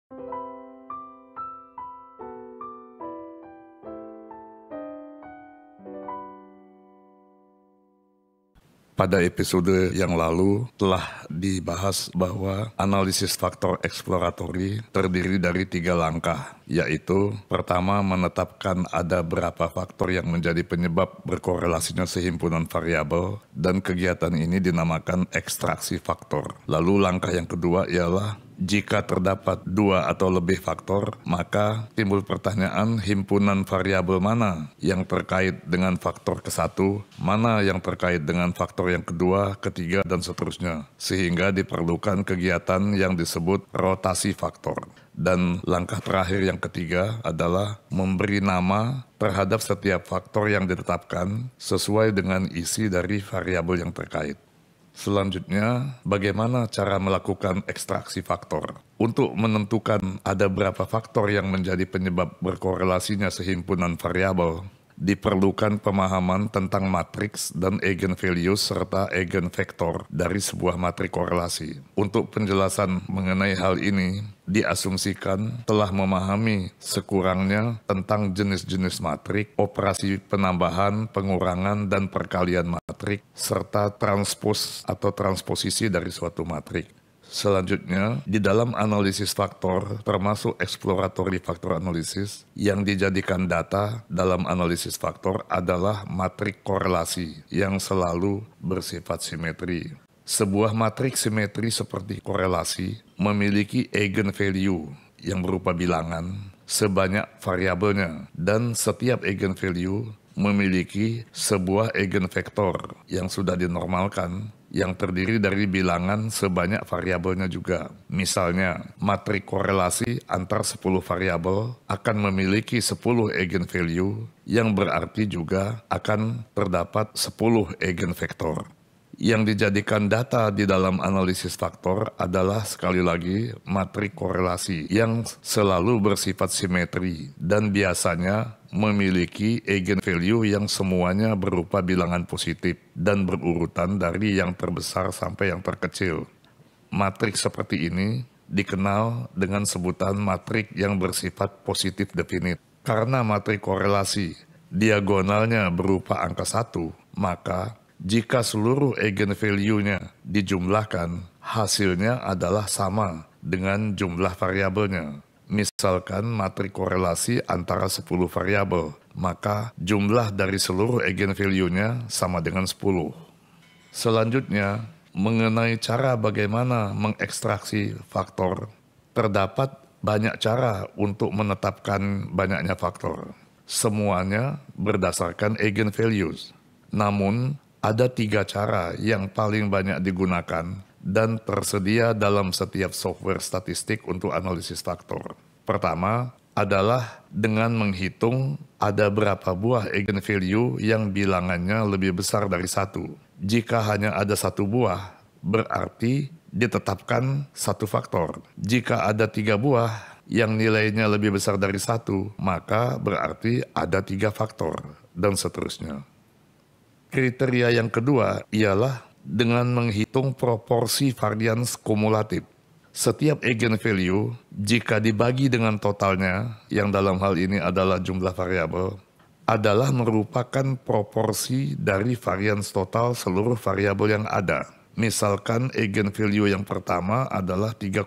Pada episode yang lalu telah dibahas bahwa analisis faktor eksploratory terdiri dari 3 langkah, yaitu pertama menetapkan ada berapa faktor yang menjadi penyebab berkorelasinya sehimpunan variabel, dan kegiatan ini dinamakan ekstraksi faktor. Lalu langkah yang kedua ialah jika terdapat 2 atau lebih faktor, maka timbul pertanyaan himpunan variabel mana yang terkait dengan faktor ke-1, mana yang terkait dengan faktor yang kedua, ketiga, dan seterusnya. Sehingga diperlukan kegiatan yang disebut rotasi faktor. Dan langkah terakhir yang ketiga adalah memberi nama terhadap setiap faktor yang ditetapkan sesuai dengan isi dari variabel yang terkait. Selanjutnya, bagaimana cara melakukan ekstraksi faktor? Untuk menentukan ada berapa faktor yang menjadi penyebab berkorelasinya sehimpunan variabel, diperlukan pemahaman tentang matriks dan eigenvalues serta eigenvektor dari sebuah matrik korelasi. Untuk penjelasan mengenai hal ini, diasumsikan telah memahami sekurangnya tentang jenis-jenis matrik, operasi penambahan, pengurangan, dan perkalian matrik, serta transpos atau transposisi dari suatu matrik. Selanjutnya, di dalam analisis faktor, termasuk exploratory factor analysis, yang dijadikan data dalam analisis faktor adalah matrik korelasi yang selalu bersifat simetri. Sebuah matrik simetri seperti korelasi memiliki eigenvalue yang berupa bilangan sebanyak variabelnya, dan setiap eigenvalue memiliki sebuah eigenvektor yang sudah dinormalkan yang terdiri dari bilangan sebanyak variabelnya juga. Misalnya, matrik korelasi antar 10 variabel akan memiliki 10 eigenvalue yang berarti juga akan terdapat 10 eigenvektor. Yang dijadikan data di dalam analisis faktor adalah sekali lagi matrik korelasi yang selalu bersifat simetri dan biasanya memiliki eigenvalue yang semuanya berupa bilangan positif dan berurutan dari yang terbesar sampai yang terkecil. Matrik seperti ini dikenal dengan sebutan matrik yang bersifat positif definite. Karena matrik korelasi diagonalnya berupa angka 1, maka jika seluruh eigenvalue-nya dijumlahkan, hasilnya adalah sama dengan jumlah variabelnya. Misalkan matrik korelasi antara 10 variabel, maka jumlah dari seluruh eigenvalue-nya sama dengan 10. Selanjutnya, mengenai cara bagaimana mengekstraksi faktor, terdapat banyak cara untuk menetapkan banyaknya faktor. Semuanya berdasarkan eigenvalues. Namun, ada 3 cara yang paling banyak digunakan dan tersedia dalam setiap software statistik untuk analisis faktor. Pertama adalah dengan menghitung ada berapa buah eigenvalue yang bilangannya lebih besar dari 1. Jika hanya ada 1 buah, berarti ditetapkan 1 faktor. Jika ada 3 buah yang nilainya lebih besar dari 1, maka berarti ada 3 faktor, dan seterusnya. Kriteria yang kedua ialah dengan menghitung proporsi varians kumulatif. Setiap eigenvalue, jika dibagi dengan totalnya, yang dalam hal ini adalah jumlah variabel, adalah merupakan proporsi dari varians total seluruh variabel yang ada. Misalkan eigenvalue yang pertama adalah 3,5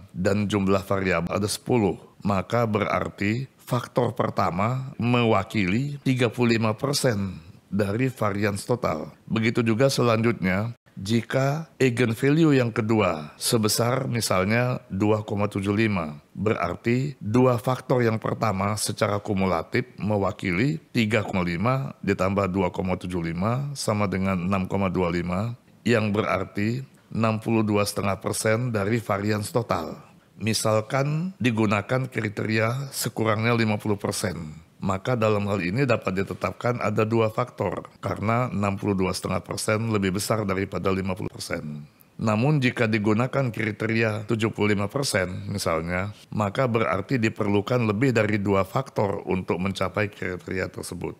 dan jumlah variabel ada 10, maka berarti faktor pertama mewakili 35% dari varians total. Begitu juga selanjutnya, jika eigenvalue yang kedua sebesar misalnya 2,75, berarti 2 faktor yang pertama secara kumulatif mewakili 3,5 ditambah 2,75 sama dengan 6,25, yang berarti 62,5% dari varians total. Misalkan digunakan kriteria sekurangnya 50%. Maka dalam hal ini dapat ditetapkan ada 2 faktor, karena 62,5% lebih besar daripada 50%. Namun jika digunakan kriteria 75% misalnya, maka berarti diperlukan lebih dari 2 faktor untuk mencapai kriteria tersebut.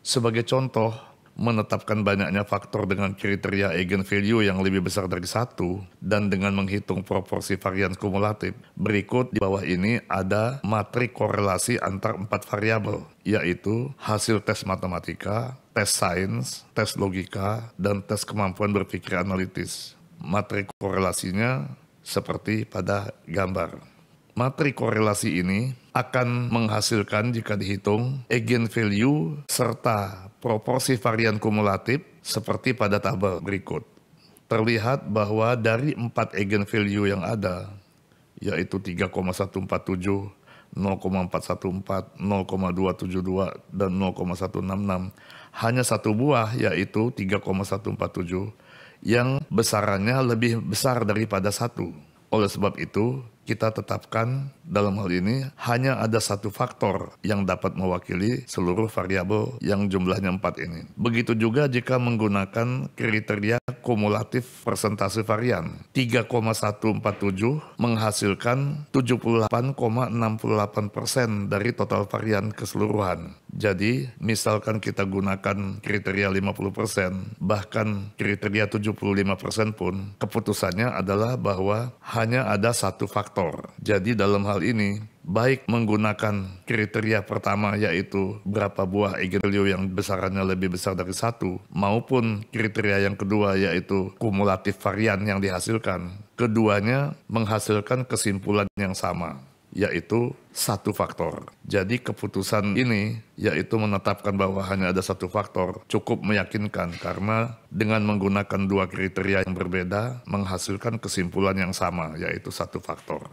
Sebagai contoh, menetapkan banyaknya faktor dengan kriteria eigenvalue yang lebih besar dari 1 dan dengan menghitung proporsi varian kumulatif, berikut di bawah ini ada matrik korelasi antar 4 variabel, yaitu hasil tes matematika, tes sains, tes logika, dan tes kemampuan berpikir analitis. Matrik korelasinya seperti pada gambar. Matrik korelasi ini akan menghasilkan jika dihitung eigenvalue serta proporsi varian kumulatif seperti pada tabel berikut. Terlihat bahwa dari 4 eigenvalue yang ada, yaitu 3,147, 0,414, 0,272, dan 0,166, hanya satu buah yaitu 3,147 yang besarannya lebih besar daripada 1. Oleh sebab itu, kita tetapkan dalam hal ini hanya ada satu faktor yang dapat mewakili seluruh variabel yang jumlahnya 4 ini. Begitu juga jika menggunakan kriteria kumulatif persentase varian. 3,147 menghasilkan 78,68% dari total varian keseluruhan. Jadi, misalkan kita gunakan kriteria 50%, bahkan kriteria 75% pun, keputusannya adalah bahwa hanya ada satu faktor. Jadi dalam hal ini, baik menggunakan kriteria pertama yaitu berapa buah eigenvalue yang besarannya lebih besar dari 1, maupun kriteria yang kedua yaitu kumulatif varian yang dihasilkan, keduanya menghasilkan kesimpulan yang sama, yaitu satu faktor. Jadi keputusan ini yaitu menetapkan bahwa hanya ada satu faktor cukup meyakinkan karena dengan menggunakan dua kriteria yang berbeda menghasilkan kesimpulan yang sama yaitu satu faktor.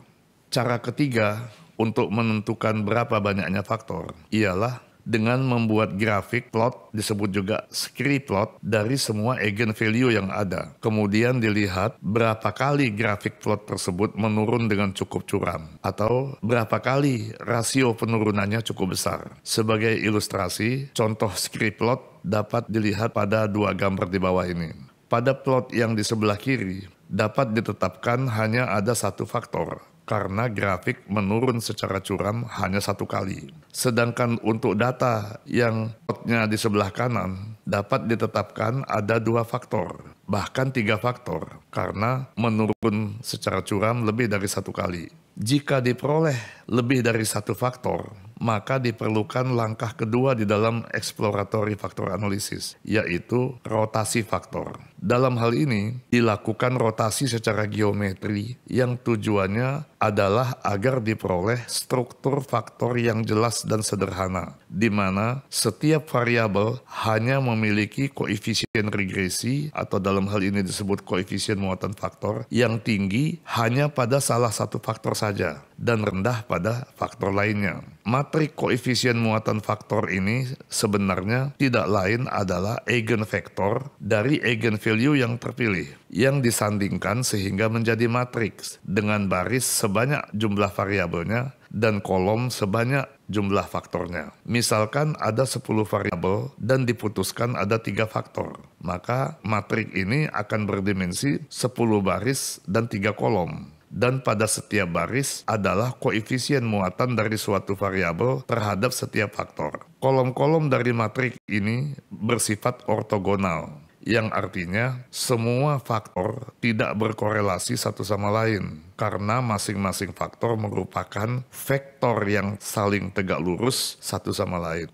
Cara ketiga untuk menentukan berapa banyaknya faktor ialah dengan membuat grafik plot, disebut juga scree plot, dari semua eigenvalue yang ada. Kemudian dilihat berapa kali grafik plot tersebut menurun dengan cukup curam, atau berapa kali rasio penurunannya cukup besar. Sebagai ilustrasi, contoh scree plot dapat dilihat pada dua gambar di bawah ini. Pada plot yang di sebelah kiri, dapat ditetapkan hanya ada satu faktor, karena grafik menurun secara curam hanya satu kali. Sedangkan untuk data yang plotnya di sebelah kanan, dapat ditetapkan ada dua faktor, bahkan tiga faktor, karena menurun secara curam lebih dari satu kali. Jika diperoleh lebih dari satu faktor, maka diperlukan langkah kedua di dalam exploratory factor analysis, yaitu rotasi faktor. Dalam hal ini, dilakukan rotasi secara geometri yang tujuannya adalah agar diperoleh struktur faktor yang jelas dan sederhana, di mana setiap variabel hanya memiliki koefisien regresi, atau dalam hal ini disebut koefisien muatan faktor, yang tinggi hanya pada salah satu faktor saja, dan rendah pada faktor lainnya. Matrik koefisien muatan faktor ini sebenarnya tidak lain adalah eigenvektor dari eigenvalue yang terpilih, yang disandingkan sehingga menjadi matriks dengan baris sebanyak jumlah variabelnya dan kolom sebanyak jumlah faktornya. Misalkan ada 10 variabel dan diputuskan ada 3 faktor, maka matrik ini akan berdimensi 10 baris dan 3 kolom. Dan pada setiap baris adalah koefisien muatan dari suatu variabel terhadap setiap faktor. Kolom-kolom dari matrik ini bersifat ortogonal, yang artinya semua faktor tidak berkorelasi satu sama lain, karena masing-masing faktor merupakan vektor yang saling tegak lurus satu sama lain.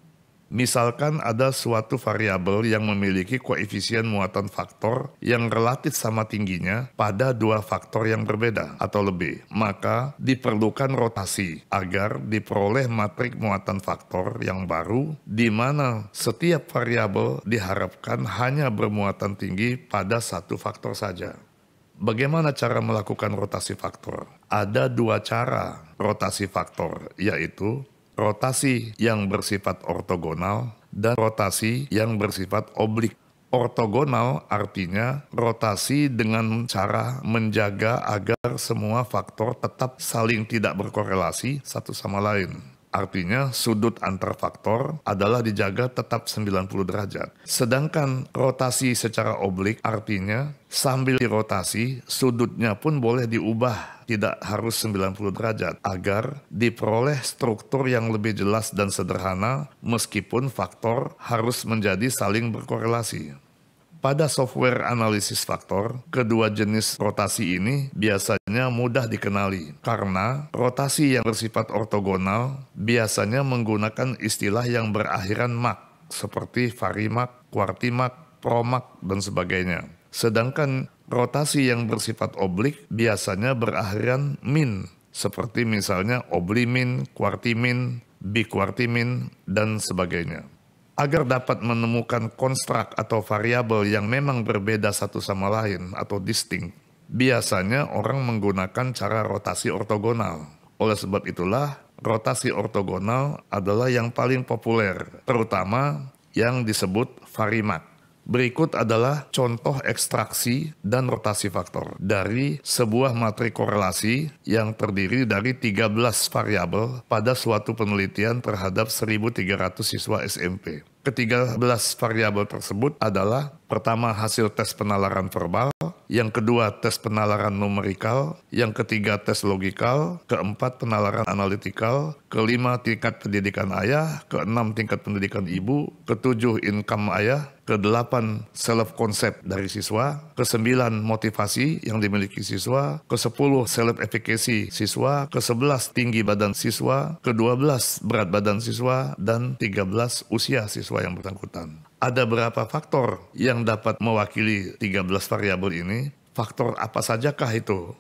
Misalkan ada suatu variabel yang memiliki koefisien muatan faktor yang relatif sama tingginya pada dua faktor yang berbeda atau lebih, maka diperlukan rotasi agar diperoleh matrik muatan faktor yang baru di mana setiap variabel diharapkan hanya bermuatan tinggi pada satu faktor saja. Bagaimana cara melakukan rotasi faktor? Ada dua cara rotasi faktor, yaitu rotasi yang bersifat ortogonal dan rotasi yang bersifat oblik. Ortogonal artinya rotasi dengan cara menjaga agar semua faktor tetap saling tidak berkorelasi satu sama lain. Artinya sudut antar faktor adalah dijaga tetap 90 derajat. Sedangkan rotasi secara oblik artinya sambil dirotasi sudutnya pun boleh diubah, tidak harus 90 derajat agar diperoleh struktur yang lebih jelas dan sederhana meskipun faktor harus menjadi saling berkorelasi. Pada software analisis faktor, kedua jenis rotasi ini biasanya mudah dikenali karena rotasi yang bersifat ortogonal biasanya menggunakan istilah yang berakhiran mak seperti varimak, kuartimak, promak, dan sebagainya. Sedangkan rotasi yang bersifat oblik biasanya berakhiran min seperti misalnya oblimin, kuartimin, bikuartimin, dan sebagainya. Agar dapat menemukan konstrak atau variabel yang memang berbeda satu sama lain atau distinct, biasanya orang menggunakan cara rotasi ortogonal. Oleh sebab itulah, rotasi ortogonal adalah yang paling populer, terutama yang disebut varimak. Berikut adalah contoh ekstraksi dan rotasi faktor dari sebuah matrik korelasi yang terdiri dari 13 variabel pada suatu penelitian terhadap 1.300 siswa SMP. Ke-13 variabel tersebut adalah pertama hasil tes penalaran verbal, yang kedua tes penalaran numerikal, yang ketiga tes logikal, keempat penalaran analitikal, kelima tingkat pendidikan ayah, keenam tingkat pendidikan ibu, ketujuh income ayah, ke-8 self concept dari siswa, ke-9 motivasi yang dimiliki siswa, ke-10 self efficacy siswa, ke-11 tinggi badan siswa, ke-12 berat badan siswa, dan 13 usia siswa yang bersangkutan. Ada berapa faktor yang dapat mewakili 13 variabel ini? Faktor apa sajakah itu?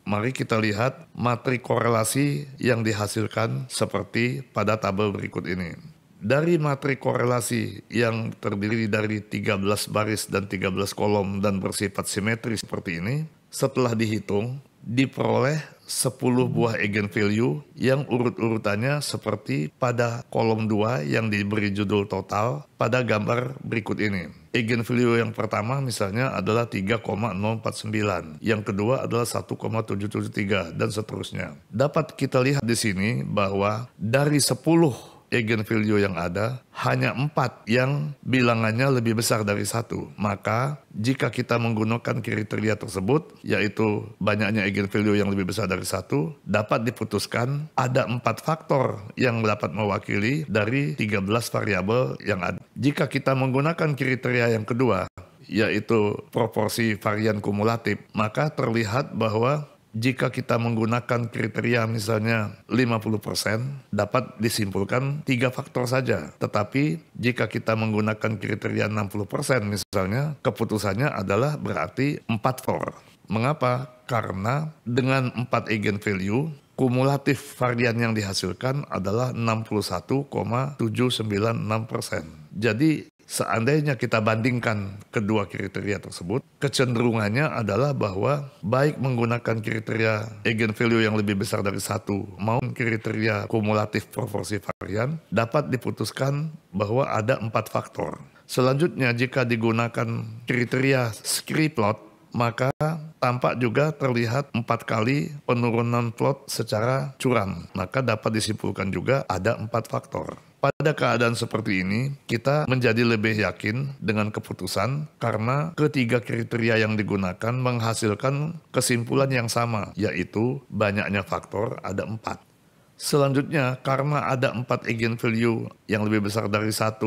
Mari kita lihat matrik korelasi yang dihasilkan seperti pada tabel berikut ini. Dari matrik korelasi yang terdiri dari 13 baris dan 13 kolom dan bersifat simetris seperti ini, setelah dihitung, diperoleh 10 buah eigenvalue yang urut-urutannya seperti pada kolom 2 yang diberi judul total pada gambar berikut ini. Eigenvalue yang pertama misalnya adalah 3,049, yang kedua adalah 1,773, dan seterusnya. Dapat kita lihat di sini bahwa dari 10 eigenvalue yang ada, hanya 4 yang bilangannya lebih besar dari 1. Maka jika kita menggunakan kriteria tersebut, yaitu banyaknya eigenvalue yang lebih besar dari 1, dapat diputuskan ada 4 faktor yang dapat mewakili dari 13 variabel yang ada. Jika kita menggunakan kriteria yang kedua, yaitu proporsi varian kumulatif, maka terlihat bahwa jika kita menggunakan kriteria misalnya 50%, dapat disimpulkan 3 faktor saja. Tetapi jika kita menggunakan kriteria 60% misalnya, keputusannya adalah berarti 4 faktor. Mengapa? Karena dengan 4 eigenvalue, kumulatif varian yang dihasilkan adalah 61,796%. Jadi seandainya kita bandingkan kedua kriteria tersebut, kecenderungannya adalah bahwa baik menggunakan kriteria eigenvalue yang lebih besar dari 1 maupun kriteria kumulatif proporsi varian, dapat diputuskan bahwa ada 4 faktor. Selanjutnya, jika digunakan kriteria scree plot, maka tampak juga terlihat 4 kali penurunan plot secara curam. Maka dapat disimpulkan juga ada 4 faktor. Pada keadaan seperti ini, kita menjadi lebih yakin dengan keputusan karena ketiga kriteria yang digunakan menghasilkan kesimpulan yang sama, yaitu banyaknya faktor ada 4. Selanjutnya, karena ada 4 eigenvalue yang lebih besar dari 1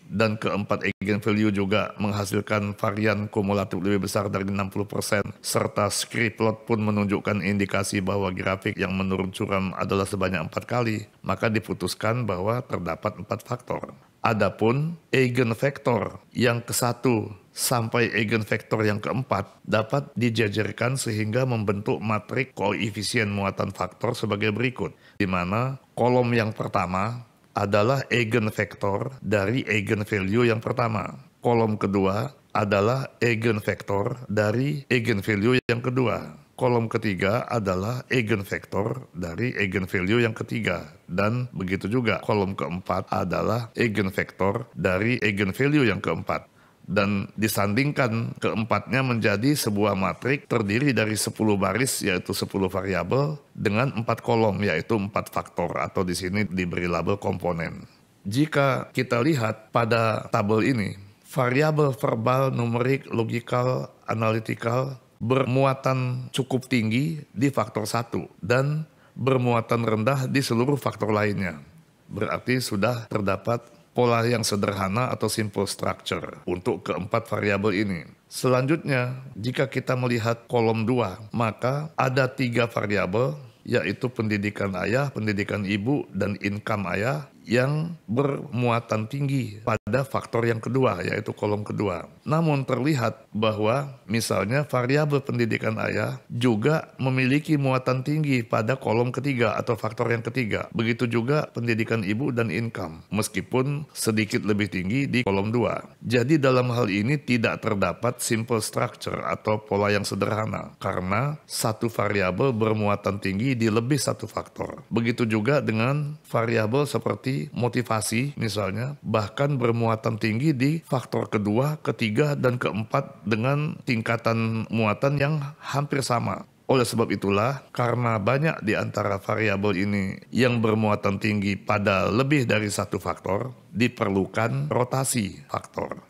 dan keempat eigenvalue juga menghasilkan varian kumulatif lebih besar dari 60%, serta scree plot pun menunjukkan indikasi bahwa grafik yang menurun curam adalah sebanyak 4 kali, maka diputuskan bahwa terdapat 4 faktor. Adapun eigenvektor yang ke-1 sampai eigenvektor yang ke-4 dapat dijajarkan sehingga membentuk matrik koefisien muatan faktor sebagai berikut, di mana kolom yang pertama adalah eigenvektor dari eigenvalue yang pertama. Kolom kedua adalah eigenvektor dari eigenvalue yang kedua. Kolom ketiga adalah eigenvektor dari eigenvalue yang ketiga. Dan begitu juga kolom keempat adalah eigenvektor dari eigenvalue yang keempat. dan disandingkan keempatnya menjadi sebuah matrik terdiri dari 10 baris yaitu 10 variabel dengan 4 kolom yaitu 4 faktor atau di sini diberi label komponen. Jika kita lihat pada tabel ini, variabel verbal, numerik, logikal, analytical bermuatan cukup tinggi di faktor 1 dan bermuatan rendah di seluruh faktor lainnya. Berarti sudah terdapat pola yang sederhana atau simple structure untuk keempat variabel ini. Selanjutnya, jika kita melihat kolom 2, maka ada 3 variabel yaitu pendidikan ayah, pendidikan ibu, dan income ayah yang bermuatan tinggi pada faktor yang kedua, yaitu kolom kedua. Namun terlihat bahwa misalnya variabel pendidikan ayah juga memiliki muatan tinggi pada kolom ketiga atau faktor yang ketiga. Begitu juga pendidikan ibu dan income, meskipun sedikit lebih tinggi di kolom 2. Jadi dalam hal ini tidak terdapat simple structure atau pola yang sederhana, karena satu variabel bermuatan tinggi di lebih satu faktor. Begitu juga dengan variabel seperti motivasi misalnya, bahkan bermuatan tinggi di faktor kedua, ketiga, dan keempat dengan tingkatan muatan yang hampir sama. Oleh sebab itulah, karena banyak di antara variabel ini yang bermuatan tinggi pada lebih dari satu faktor, diperlukan rotasi faktor.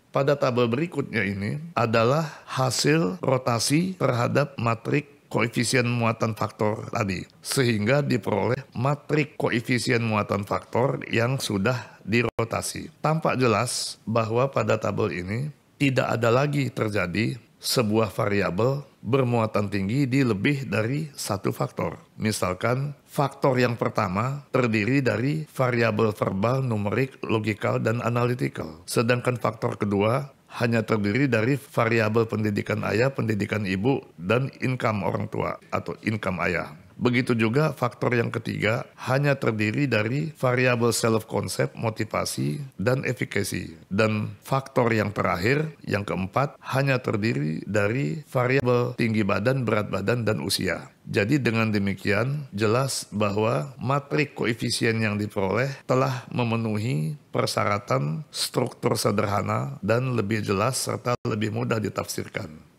Pada tabel berikutnya ini adalah hasil rotasi terhadap matrik koefisien muatan faktor tadi, sehingga diperoleh matrik koefisien muatan faktor yang sudah dirotasi. Tampak jelas bahwa pada tabel ini tidak ada lagi terjadi sebuah variabel bermuatan tinggi di lebih dari satu faktor. Misalkan faktor yang pertama terdiri dari variabel verbal, numerik, logikal, dan analytical. Sedangkan faktor kedua hanya terdiri dari variabel pendidikan ayah, pendidikan ibu, dan income orang tua atau income ayah. Begitu juga faktor yang ketiga hanya terdiri dari variabel self-concept, motivasi, dan efikasi. Dan faktor yang terakhir, yang keempat, hanya terdiri dari variabel tinggi badan, berat badan, dan usia. Jadi dengan demikian jelas bahwa matrik koefisien yang diperoleh telah memenuhi persyaratan struktur sederhana dan lebih jelas serta lebih mudah ditafsirkan.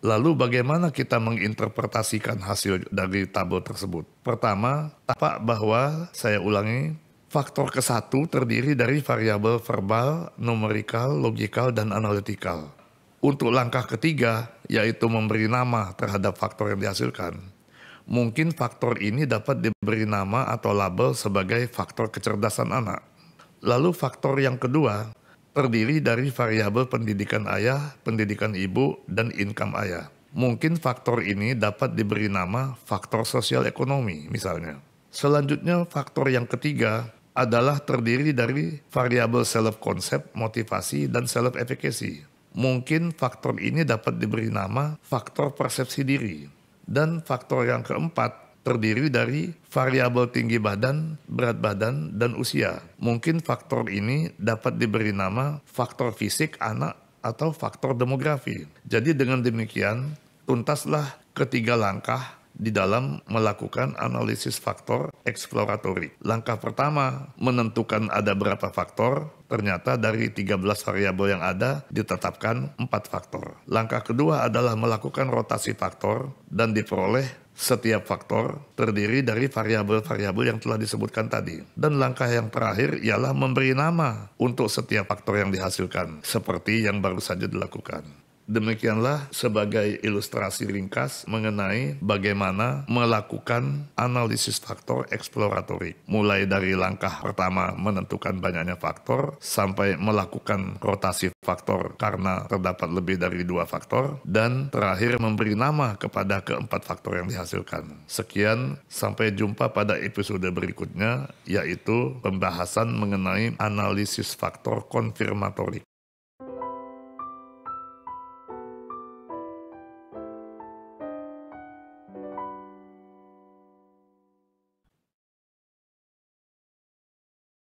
Lalu bagaimana kita menginterpretasikan hasil dari tabel tersebut? Pertama, tampak bahwa, saya ulangi, faktor ke-1 terdiri dari variabel verbal, numerikal, logikal, dan analytical. Untuk langkah ketiga, yaitu memberi nama terhadap faktor yang dihasilkan, mungkin faktor ini dapat diberi nama atau label sebagai faktor kecerdasan anak. Lalu faktor yang kedua terdiri dari variabel pendidikan ayah, pendidikan ibu, dan income ayah. Mungkin faktor ini dapat diberi nama faktor sosial ekonomi misalnya. Selanjutnya faktor yang ketiga adalah terdiri dari variabel self-concept, motivasi, dan self-efficacy. Mungkin faktor ini dapat diberi nama faktor persepsi diri. Dan faktor yang keempat terdiri dari variabel tinggi badan, berat badan, dan usia. Mungkin faktor ini dapat diberi nama faktor fisik anak atau faktor demografi. Jadi dengan demikian, tuntaslah ketiga langkah di dalam melakukan analisis faktor eksploratorik. Langkah pertama, menentukan ada berapa faktor. Ternyata dari 13 variabel yang ada ditetapkan 4 faktor. Langkah kedua adalah melakukan rotasi faktor dan diperoleh setiap faktor terdiri dari variabel-variabel yang telah disebutkan tadi. Dan langkah yang terakhir ialah memberi nama untuk setiap faktor yang dihasilkan, seperti yang baru saja dilakukan. Demikianlah sebagai ilustrasi ringkas mengenai bagaimana melakukan analisis faktor eksploratorik. Mulai dari langkah pertama menentukan banyaknya faktor, sampai melakukan rotasi faktor karena terdapat lebih dari 2 faktor, dan terakhir memberi nama kepada keempat faktor yang dihasilkan. Sekian, sampai jumpa pada episode berikutnya, yaitu pembahasan mengenai analisis faktor konfirmatorik.